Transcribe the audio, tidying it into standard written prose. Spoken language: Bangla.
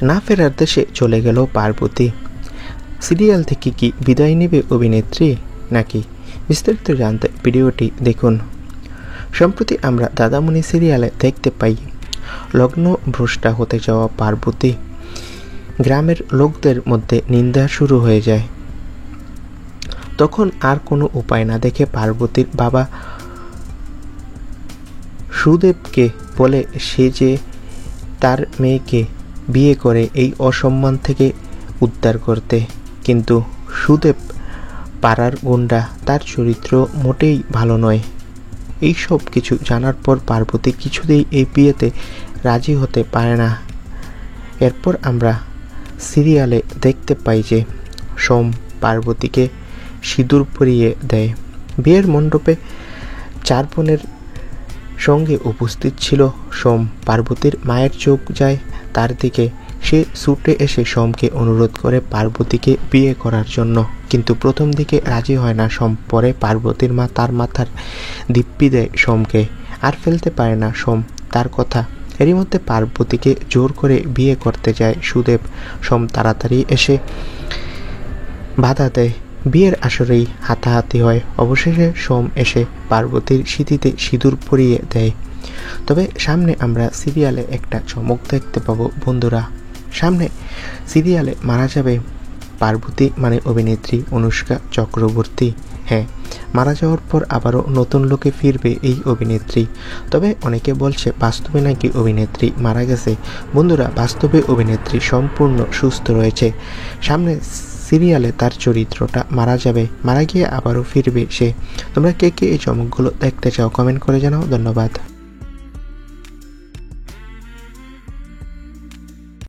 না ফেরার দেশে চলে গেল পার্বতী। সিরিয়াল থেকে কি বিদায় নেবে অভিনেত্রী নাকি? বিস্তারিত জানতে ভিডিওটি দেখুন। সম্প্রতি আমরা দাদামণি সিরিয়ালে দেখতে পাই লগ্ন ভ্রষ্টা হতে যাওয়া পার্বতী। গ্রামের লোকদের মধ্যে নিন্দা শুরু হয়ে যায়। তখন আর কোনো উপায় না দেখে পার্বতীর বাবা সুদেবকে বলে সে যে তার মেয়েকে বিয়ে করে এই অসম্মান থেকে উদ্ধার করতে। কিন্তু সুদেব পাড়ার গুন্ডা, তার চরিত্র মোটেই ভালো নয়। এই সব কিছু জানার পর পার্বতী কিছুতেই এই বিয়েতে রাজি হতে পারে না। এরপর আমরা সিরিয়ালে দেখতে পাই যে সোম পার্বতীকে সিঁদুর পরিয়ে দেয়। বিয়ের মণ্ডপে 4 বোনের সঙ্গে উপস্থিত ছিল সোম। পার্বতীর মায়ের চোখ যায় তার দিকে। সে ছুটে এসে সোমকে অনুরোধ করে পার্বতীকে বিয়ে করার জন্য, কিন্তু প্রথম দিকে রাজি হয় না সোম। পরে পার্বতীর মা তার মাথার দিব্যি দেয় সোমকে। আর ফেলতে পারে না সোম তার কথা। এরই মধ্যে পার্বতীকে জোর করে বিয়ে করতে যায় সুদেব। সোম তাড়াতাড়ি এসে বাধা দেয়। বিয়ের আসরেই হাতাহাতি হয়। অবশেষে সোম এসে পার্বতীর সিঁথিতে সিঁদুর পরিয়ে দেয়। তবে সামনে আমরা সিরিয়ালে একটা চমক দেখতে পাবো বন্ধুরা। সামনে সিরিয়ালে মারা যাবে পার্বতী মানে অভিনেত্রী অনুষ্কা চক্রবর্তী। হ্যাঁ, মারা যাওয়ার পর আবারও নতুন লোকে ফিরবে এই অভিনেত্রী। তবে অনেকে বলছে বাস্তবে নাকি অভিনেত্রী মারা গেছে। বন্ধুরা, বাস্তবে অভিনেত্রী সম্পূর্ণ সুস্থ রয়েছে। সামনে সিরিয়ালে তার চরিত্রটা মারা যাবে, মারা গিয়ে আবারও ফিরবে সে। তোমরা কে কে এই চমকগুলো দেখতে চাও কমেন্ট করে জানাও। ধন্যবাদ।